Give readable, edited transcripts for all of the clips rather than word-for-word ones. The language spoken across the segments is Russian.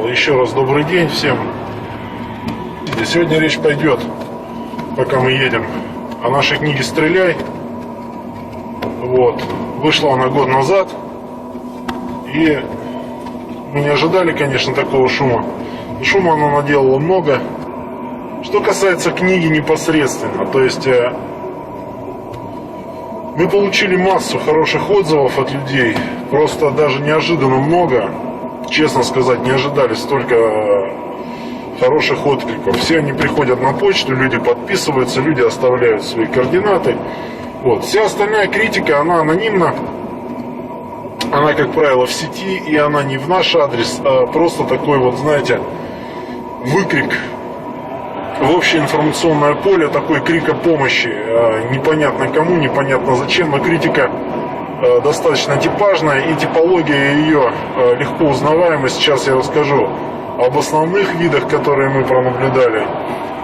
Еще раз добрый день всем. И сегодня речь пойдет, пока мы едем, о нашей книге «Стреляй». Вот. Вышла она год назад. И мы не ожидали, конечно, такого шума. Шума она наделала много. Что касается книги непосредственно, то есть мы получили массу хороших отзывов от людей. Просто даже неожиданно много. Честно сказать, не ожидали столько хороших откликов. Все они приходят на почту, люди подписываются, люди оставляют свои координаты. Вот. Вся остальная критика, она анонимна. Она, как правило, в сети, и она не в наш адрес, а просто такой вот, знаете, выкрик в общее информационное поле, такой крик о помощи. Непонятно кому, непонятно зачем, но критика достаточно типажная, и типология ее легко узнаваема. Сейчас я расскажу об основных видах, которые мы пронаблюдали.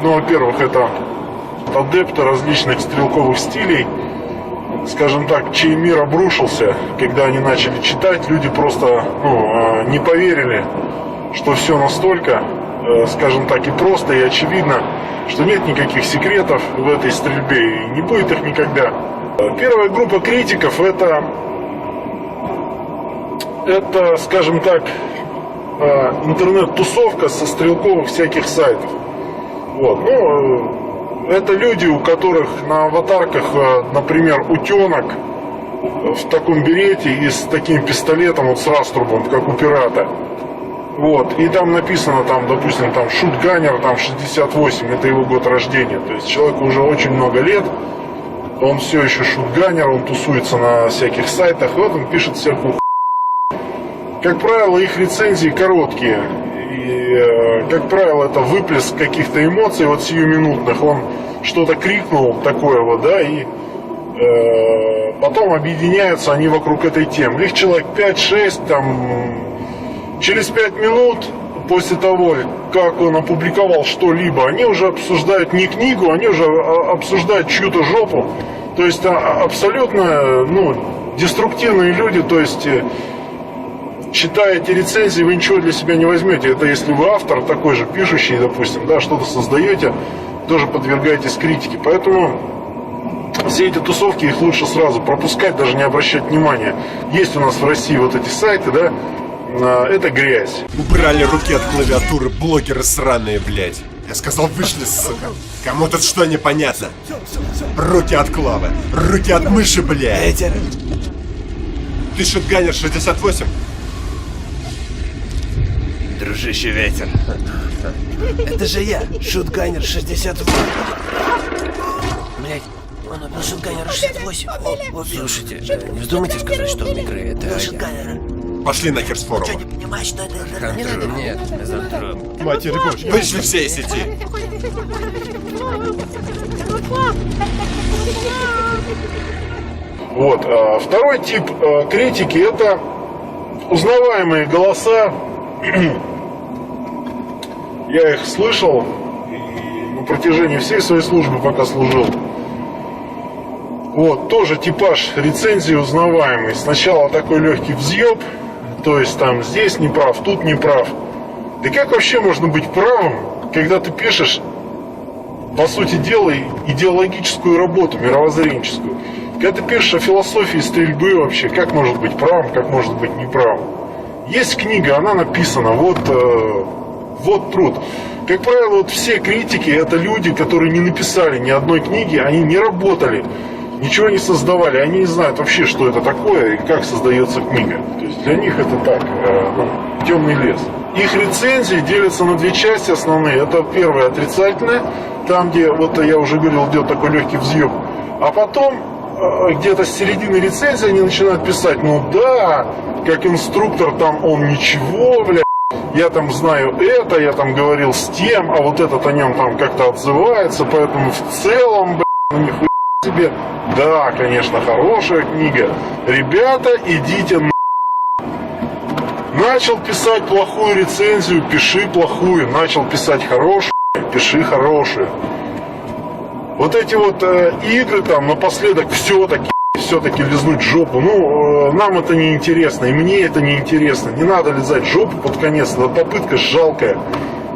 Ну, во-первых, это адепты различных стрелковых стилей, скажем так, чей мир обрушился, когда они начали читать. Люди просто не поверили, что все настолько, скажем так, и просто, и очевидно, что нет никаких секретов в этой стрельбе, и не будет их никогда. Первая группа критиков это, скажем так, интернет-тусовка со стрелковых всяких сайтов. Вот. Это люди, у которых на аватарках, например, утенок в таком берете и с таким пистолетом, вот с раструбом, как у пирата. Вот. И там написано, там, допустим, там шутганер, там 68, это его год рождения. То есть человеку уже очень много лет, он все еще шутганер, он тусуется на всяких сайтах, и вот он пишет всякую хуйню. Как правило, их рецензии короткие. И, как правило, это выплеск каких-то эмоций, вот сиюминутных. Он что-то крикнул такое вот, да, и потом объединяются они вокруг этой темы. Их человек 5-6, там, через 5 минут после того, как он опубликовал что-либо, они уже обсуждают не книгу, они уже обсуждают чью-то жопу. То есть абсолютно, деструктивные люди. То есть, читая эти рецензии, вы ничего для себя не возьмете. Это если вы автор такой же, пишущий, допустим, да, что-то создаете, тоже подвергаетесь критике. Поэтому все эти тусовки, их лучше сразу пропускать, даже не обращать внимания. Есть у нас в России вот эти сайты, да, это грязь. Убрали руки от клавиатуры, блогеры сраные, блядь. Я сказал, вышли, сука. Кому тут что непонятно? Руки от клавы, руки от мыши, блядь. Ветер. Ты шутганер 68? Дружище, ветер. Это же я, шутганер 68. Блять, он убил шутганера 68. Слушайте, не вздумайте сказать, что он игры, это шутганера. Пошли нахер с форума. Что, не понимаешь, что это не надо? Нет, мизантроп. Матерь Божья. Вышли все из сети. Вот. Второй тип критики — это узнаваемые голоса. Я их слышал и на протяжении всей своей службы, пока служил. Вот, тоже типаж рецензии узнаваемый. Сначала такой легкий взъеб, то есть там здесь не прав, тут не прав. Да как вообще можно быть правым, когда ты пишешь, по сути дела, идеологическую работу, мировоззренческую? Когда ты пишешь о философии стрельбы вообще, как может быть правым, как может быть неправым? Есть книга, она написана, вот труд. Как правило, вот все критики — это люди, которые не написали ни одной книги, они не работали, ничего не создавали, они не знают вообще, что это такое и как создается книга. То есть для них это так, темный лес. Их рецензии делятся на две части основные. Это первая отрицательная, там где, вот я уже говорил, идет такой легкий взъеб. А потом где-то с середины рецензии они начинают писать, да, как инструктор там он ничего, бля, я там знаю это, я там говорил с тем, а вот этот о нем там как-то отзывается, поэтому в целом, бля, нихуя себе. Да, конечно, хорошая книга. Ребята, идите на. Начал писать плохую рецензию, пиши плохую. Начал писать хорошую, пиши хорошую. Вот эти вот игры там напоследок все-таки все-таки лизнуть жопу. Ну, нам это не интересно, и мне это не интересно. Не надо лизать жопу под конец, эта попытка жалкая.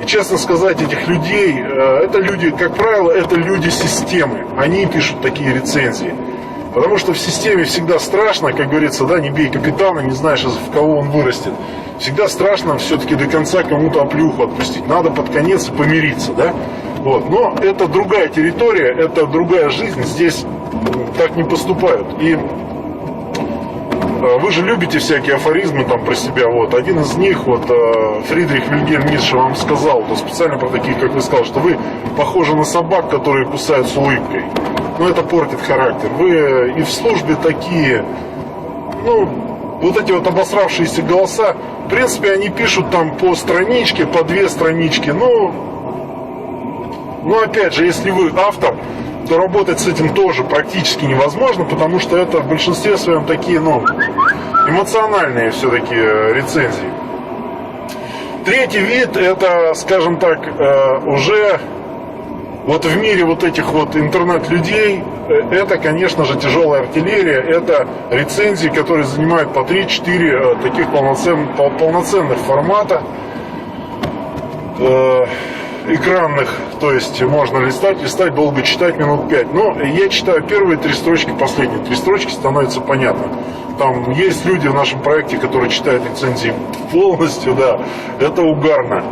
И честно сказать, этих людей, это люди, как правило, это люди системы. Они пишут такие рецензии. Потому что в системе всегда страшно, как говорится, да, не бей капитана, не знаешь, в кого он вырастет. Всегда страшно все-таки до конца кому-то оплюху отпустить. Надо под конец и помириться, да. Вот. Но это другая территория, это другая жизнь. Здесь так не поступают. И вы же любите всякие афоризмы там про себя. Вот. Один из них, вот, Фридрих Вильгельм Ницше вам сказал, то специально про таких, как вы сказали, что вы похожи на собак, которые кусают с улыбкой. Но это портит характер. Вы и в службе такие, ну, вот эти вот обосравшиеся голоса, в принципе, они пишут там по страничке, по 2 странички. Ну, опять же, если вы автор, то работать с этим тоже практически невозможно, потому что это в большинстве своем такие, ну, эмоциональные все-таки рецензии. Третий вид, это, скажем так, уже вот в мире вот этих вот интернет-людей, это, конечно же, тяжелая артиллерия, это рецензии, которые занимают по 3-4 таких полноценных формата. Экранных, то есть можно листать, долго читать, минут 5. Но я читаю первые 3 строчки, последние 3 строчки, становится понятно. Там есть люди в нашем проекте, которые читают рецензии полностью, да, это угарно.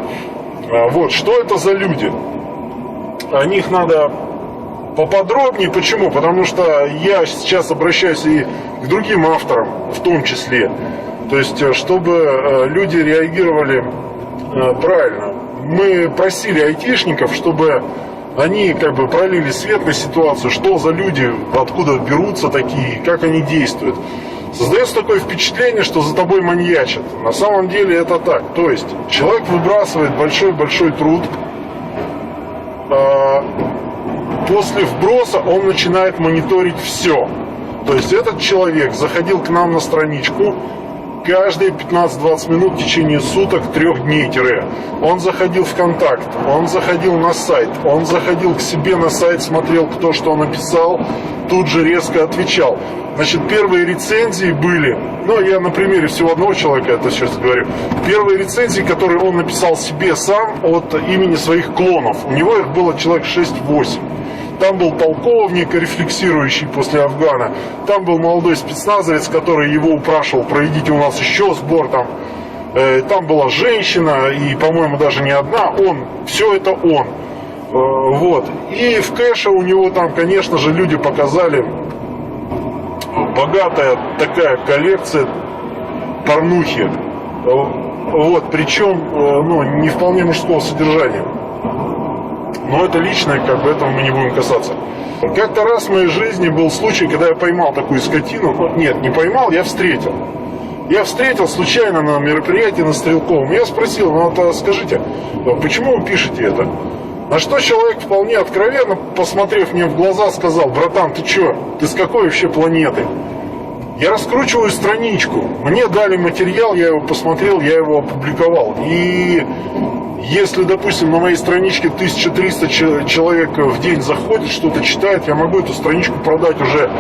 Вот, что это за люди? О них надо поподробнее. Почему? Потому что я сейчас обращаюсь и к другим авторам, в том числе. То есть, чтобы люди реагировали правильно. Мы просили айтишников, чтобы они как бы пролили свет на ситуацию, что за люди, откуда берутся такие, как они действуют. Создается такое впечатление, что за тобой маньячат. На самом деле это так. То есть человек выбрасывает большой-большой труд. После вброса он начинает мониторить все. То есть этот человек заходил к нам на страничку каждые 15-20 минут в течение суток, 3 дней тире. Он заходил в контакт, он заходил на сайт, он заходил к себе на сайт, смотрел, кто что написал, тут же резко отвечал. Значит, первые рецензии были, ну, я на примере всего одного человека это сейчас говорю. Первые рецензии, которые он написал себе сам от имени своих клонов, у него их было человек 6-8. Там был полковник, рефлексирующий после Афгана. Там был молодой спецназовец, который его упрашивал: проведите у нас еще сбор. Там была женщина, и, по-моему, даже не одна. Все это он. Вот. И в кэше у него там, конечно же, люди показали богатая такая коллекция порнухи. Вот. Причем, ну, не вполне мужского содержания. Но это личное, как бы, этого мы не будем касаться. Как-то раз в моей жизни был случай, когда я поймал такую скотину. Нет, не поймал, я встретил. Я встретил случайно на мероприятии на Стрелковом. Я спросил: ну вот скажите, почему вы пишете это? На что человек вполне откровенно, посмотрев мне в глаза, сказал: братан, ты чё? Ты с какой вообще планеты? Я раскручиваю страничку. Мне дали материал, я его посмотрел, я его опубликовал. И если, допустим, на моей страничке 1300 человек в день заходит, что-то читает, я могу эту страничку продать уже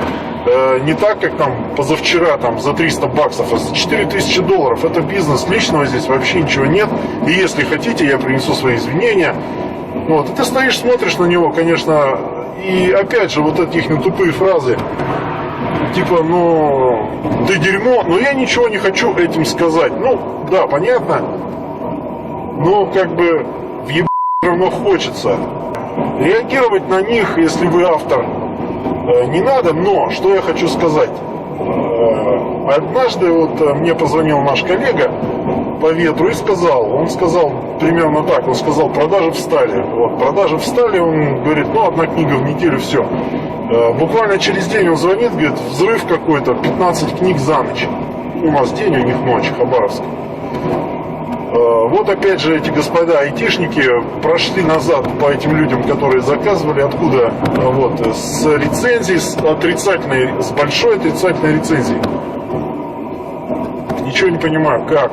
не так, как там позавчера, там за $300, а за $4000. Это бизнес, личного здесь вообще ничего нет. И если хотите, я принесу свои извинения. Вот. И ты стоишь, смотришь на него, конечно, и опять же вот эти их тупые фразы. Типа, ну, ты дерьмо, но я ничего не хочу этим сказать. Ну, да, понятно. Но как бы въебать равно хочется. Реагировать на них, если вы автор, не надо. Но, что я хочу сказать. Однажды вот мне позвонил наш коллега по ветру и сказал, он сказал примерно так, он сказал: продажи встали. Вот, продажи встали, он говорит: ну, 1 книга в неделю, все. Буквально через день он звонит, говорит: взрыв какой-то, 15 книг за ночь. У нас день, у них ночь, Хабаровск. Вот опять же эти господа айтишники прошли назад по этим людям, которые заказывали, откуда, вот, с рецензией, с отрицательной, с большой отрицательной рецензией. Ничего не понимаю, как.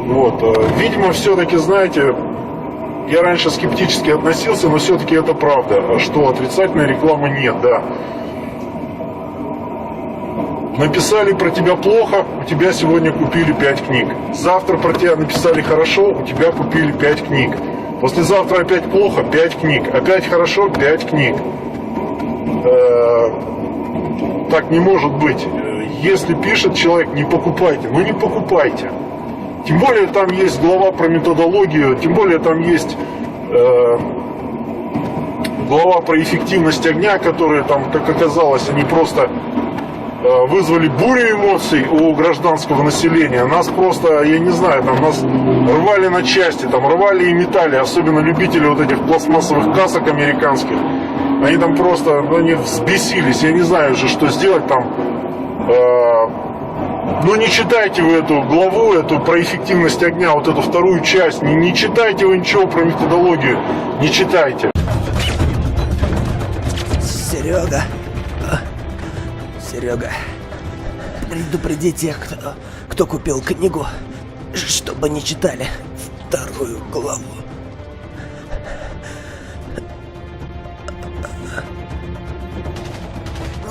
Вот, видимо, все-таки, знаете, я раньше скептически относился, но все-таки это правда, что отрицательной рекламы нет, да. Написали про тебя плохо, у тебя сегодня купили 5 книг. Завтра про тебя написали хорошо, у тебя купили 5 книг. Послезавтра опять плохо, 5 книг. Опять хорошо, 5 книг. Так не может быть. Если пишет человек, не покупайте. Ну не покупайте. Тем более там есть глава про методологию, тем более там есть глава про эффективность огня, которые там, как оказалось, они просто вызвали бурю эмоций у гражданского населения. Нас просто, я не знаю, там нас рвали на части, там рвали и метали, особенно любители вот этих пластмассовых касок американских. Они там просто, они взбесились, я не знаю уже, что сделать там. Ну не читайте вы эту главу, эту про эффективность огня, вот эту вторую часть, не читайте вы ничего про методологию, не читайте. Серега, предупреди тех, кто купил книгу, чтобы не читали вторую главу.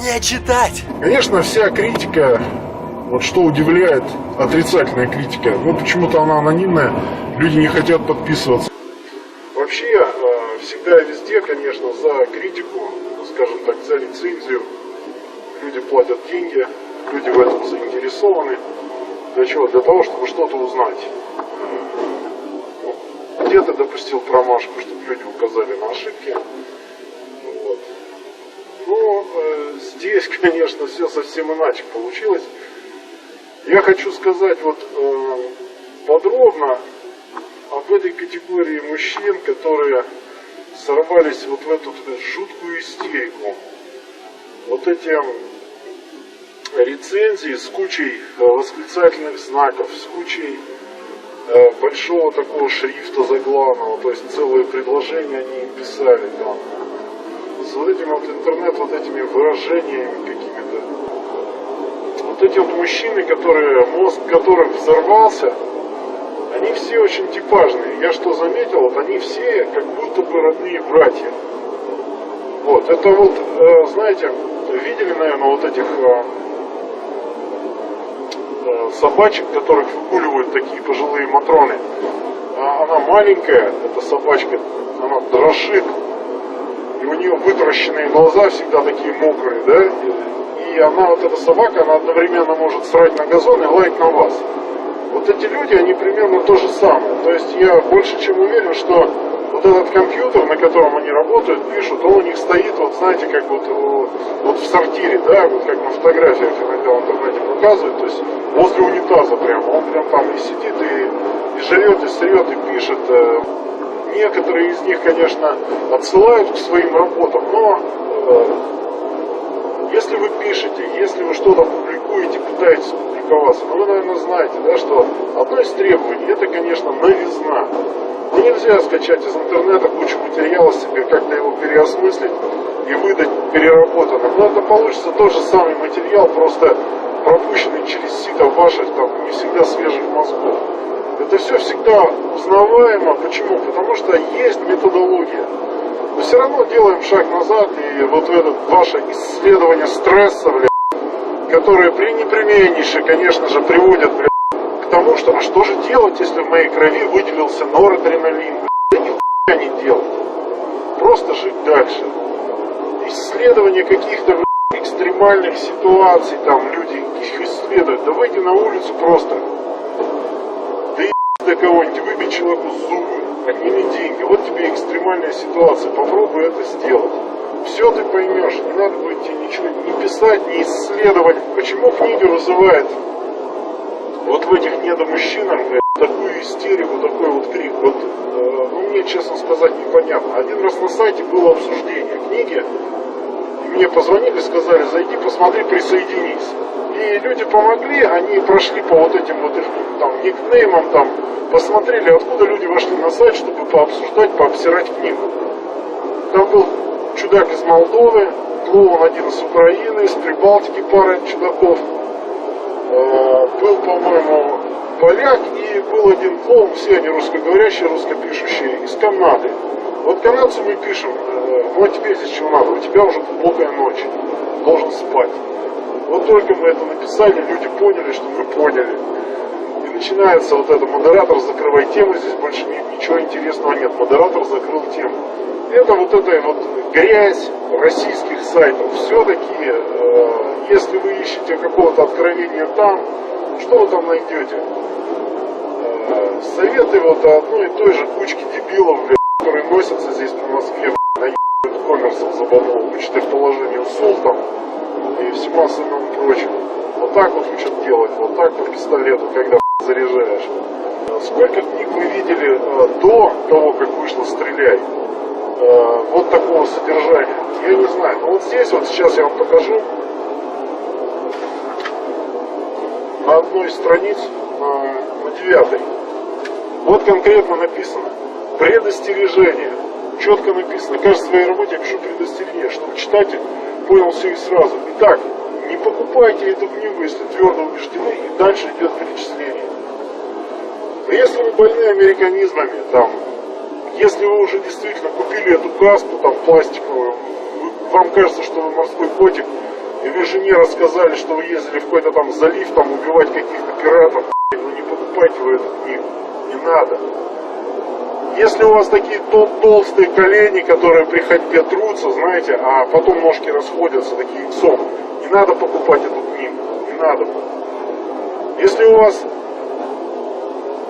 Не читать! Конечно, вся критика, вот что удивляет, отрицательная критика, ну почему-то она анонимная, люди не хотят подписываться. Вообще, всегда и везде, конечно, за критику, скажем так, за рецензию. Люди платят деньги, люди в этом заинтересованы. Для чего? Для того, чтобы что-то узнать. Где ты допустил промашку, чтобы люди указали на ошибки. Вот. Но здесь, конечно, все совсем иначе получилось. Я хочу сказать вот подробно об этой категории мужчин, которые сорвались вот в эту жуткую истерику. Вот эти рецензии с кучей восклицательных знаков, с кучей большого такого шрифта заглавного, то есть целые предложения они им писали там, с вот этим вот интернет, вот этими выражениями какими-то. Вот эти вот мужчины, которые, мозг которых взорвался, они все очень типажные. Я что заметил, вот они все как будто бы родные братья. Вот, это вот, знаете, видели, наверное, вот этих собачек, которых выгуливают такие пожилые матроны. Она маленькая, эта собачка, она дрожит, и у нее вытаращенные глаза всегда такие мокрые, да? И она, вот эта собака, она одновременно может срать на газон и лаять на вас. Вот эти люди, они примерно то же самое. То есть я больше чем уверен, что вот этот компьютер, на котором они работают, пишут, он у них стоит, вот знаете, как вот в сортире, да, вот как на фотографиях иногда в интернете показывают, то есть возле унитаза прямо, он прям там и сидит, и жрет, и срет, и пишет. Некоторые из них, конечно, отсылают к своим работам, но если вы пишете, если вы что-то публикуете, пытаетесь публиковаться, ну вы, наверное, знаете, да, что одно из требований, это, конечно, новизна. Ну, нельзя скачать из интернета кучу материала себе, как-то его переосмыслить и выдать переработанным. Но это получится тот же самый материал, просто пропущенный через сито ваших там не всегда свежих мозгов. Это все всегда узнаваемо. Почему? Потому что есть методология. Но все равно делаем шаг назад, и вот это ваше исследование стресса, которое пренепременнейше, конечно же, приводит, к тому, что, а что же делать, если в моей крови выделился норадреналин? Да нихуя не делать. Просто жить дальше. Исследование каких-то экстремальных ситуаций, там люди их исследуют. Да выйди на улицу просто. Да до кого-нибудь, выбей человеку зубы, отними деньги. Вот тебе экстремальная ситуация, попробуй это сделать. Все ты поймешь, не надо будет тебе ничего не писать, не исследовать. Почему книга вызывает вот в этих недомужчинах такую истерику, такой вот крик? Вот, ну мне, честно сказать, непонятно. Один раз на сайте было обсуждение книги, и мне позвонили, сказали, зайди, посмотри, присоединись. И люди помогли, они прошли по вот этим вот их там никнеймам, там, посмотрели, откуда люди вошли на сайт, чтобы пообсуждать, пообсирать книгу. Там был чудак из Молдовы, клоун один из Украины, из Прибалтики пара чудаков. Был, по-моему, поляк и был один клоун, все они русскоговорящие, русскопишущие, из Канады. Вот канадцу мы пишем, ну а тебе здесь чего надо, у тебя уже глубокая ночь, должен спать. Вот только мы это написали, люди поняли, что мы поняли. И начинается вот это: модератор, закрывай тему, здесь больше ничего интересного нет. Модератор закрыл тему. Это вот эта вот грязь российских сайтов. Все-таки, если вы ищете какого-то откровения там, что вы там найдете? Советы вот одной и той же кучки дебилов, блядь, которые носятся здесь по Москве, блядь, наебывают коммерсов за бабло, учат их положение султом и всему остальному прочему. Вот так вот учат делать, вот так по пистолету, когда заряжаешь. Сколько книг вы видели до того, как вышло «Стреляй»? Вот такого содержания. Я не знаю. Но вот здесь вот сейчас я вам покажу. На одной из страниц, на 9. Вот конкретно написано: предостережение. Четко написано. Кажется, в своей работе я пишу предостережение, чтобы читатель понял все и сразу. Итак, не покупайте эту книгу, если твердо убеждены, и дальше идет перечисление. Если вы больны американизмами, там, если вы уже действительно купили эту каску там пластиковую, вам кажется, что вы морской котик, и вы жене рассказали, что вы ездили в какой-то там залив, там убивать каких-то пиратов, ну не покупайте вы эту книгу, не надо. Если у вас такие толстые колени, которые при ходьбе трутся, знаете, а потом ножки расходятся такие иксом, не надо покупать эту книгу, не надо. Если у вас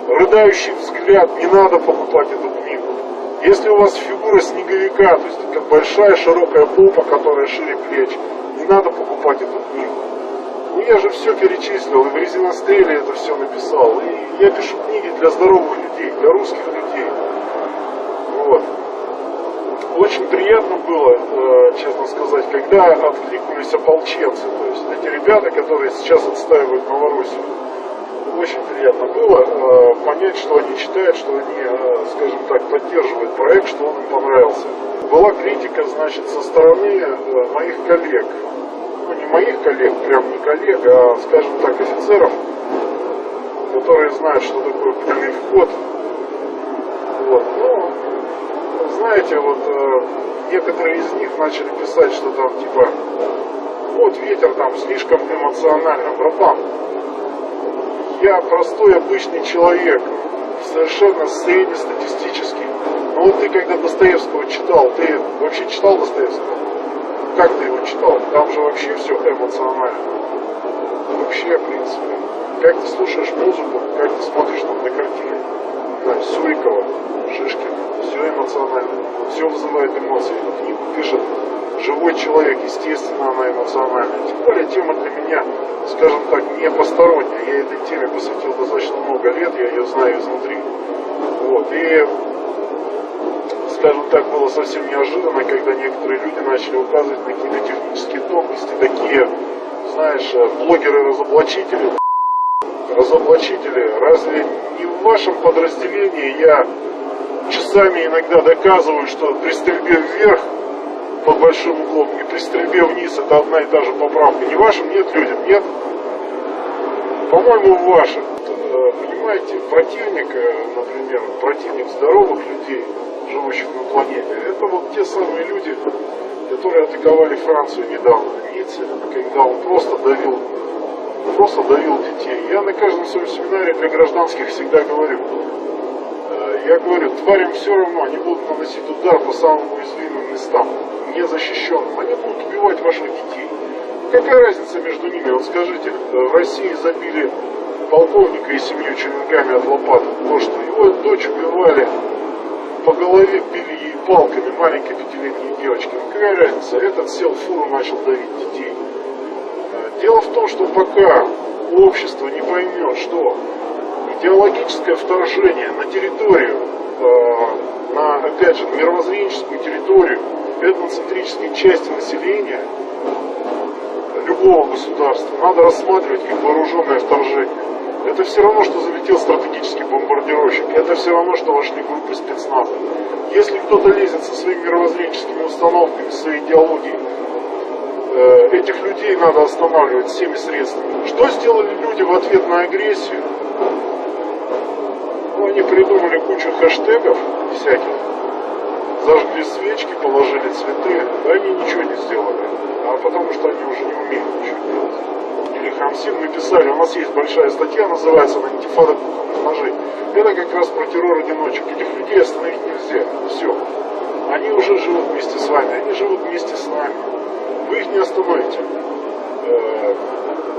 рыдающий взгляд, не надо покупать эту книгу. Если у вас фигура снеговика, то есть как большая широкая попа, которая шире плеч, не надо покупать эту книгу. Ну, я же все перечислил, и в резиностреле это все написал. И я пишу книги для здоровых людей, для русских людей. Вот. Очень приятно было, честно сказать, когда откликнулись ополченцы, то есть эти ребята, которые сейчас отстаивают Новороссию. Очень приятно было понять, что они читают, что они, скажем так, поддерживают проект, что он им понравился. Была критика, значит, со стороны моих коллег. Ну, не моих коллег, прям не коллег, а, скажем так, офицеров, которые знают, что такое пулевой вход. Вот. Ну, знаете, вот некоторые из них начали писать, что там, типа, вот ветер там слишком эмоционально, братан. Я простой, обычный человек, совершенно среднестатистический. Но вот ты, когда Достоевского читал, ты вообще читал Достоевского? Как ты его читал? Там же вообще все эмоционально. Вообще, в принципе. Как ты слушаешь музыку, как ты смотришь там на картины. Да, Сурикова, Шишкина. Все эмоционально. Все вызывает эмоции. Эту книгу пишет живой человек, естественно, она эмоциональная. Тем более тема для меня, скажем так, не посторонняя. Я этой теме посвятил достаточно много лет, я ее знаю изнутри. Вот. И, скажем так, было совсем неожиданно, когда некоторые люди начали указывать на какие-то технические тонкости, такие, знаешь, блогеры-разоблачители. Разоблачители, разве не в вашем подразделении я часами иногда доказываю, что при стрельбе вверх под большим углом и при стрельбе вниз это одна и та же поправка? Не вашим, нет, людям, нет? По-моему, вашим. Понимаете, противник, например, противник здоровых людей, живущих на планете, это вот те самые люди, которые атаковали Францию недавно в Ницце, когда он просто давил детей. Я на каждом своем семинаре для гражданских всегда говорю, я говорю, тварям все равно, они будут наносить удар по самым уязвимым местам, незащищенным. Они будут убивать ваших детей. Какая разница между ними? Вот скажите, в России забили полковника и семью черенками от лопаты. То, что его дочь убивали, по голове били ей палками, маленькой 5-летней девочки. Ну какая разница? Этот сел в фуру, начал давить детей. Дело в том, что пока общество не поймет, что идеологическое вторжение на территорию, на, опять же, мировоззренческую территорию, этноцентрические части населения любого государства надо рассматривать как вооруженное вторжение. Это все равно, что залетел стратегический бомбардировщик. Это все равно, что вошли группы спецназа. Если кто-то лезет со своими мировоззренческими установками, своей идеологией, этих людей надо останавливать всеми средствами. Что сделали люди в ответ на агрессию? Ну, они придумали кучу хэштегов всяких зажгли свечки, положили цветы, да они ничего не сделали. А потому что они уже не умеют ничего делать. Или Хамсин мы писали, у нас есть большая статья, называется «Антифада кухонных ножей». Это как раз про террор-одиночек. Этих людей остановить нельзя. Все. Они уже живут вместе с вами, они живут вместе с нами. Вы их не остановите.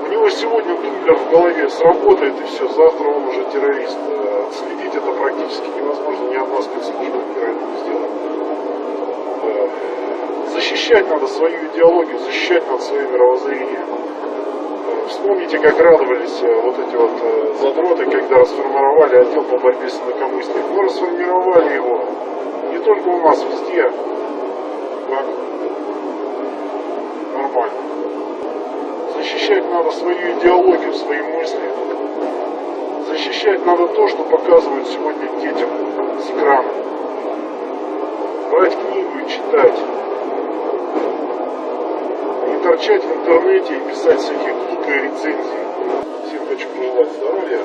У него сегодня киллер в голове сработает, и все, завтра он уже террорист. Следить это практически невозможно, ни одна спецслужба мира это не сделает. Защищать надо свою идеологию, защищать надо свое мировоззрение. Вспомните, как радовались вот эти вот задроты, когда расформировали отдел по борьбе с инакомыслием. Мы расформировали его не только у нас, везде. Так? Нормально. Защищать надо свою идеологию, свои мысли. Защищать надо то, что показывают сегодня детям с экрана. Брать книгу и читать. Не торчать в интернете и писать всякие глупые рецензии. Всем хочу пожелать здоровья.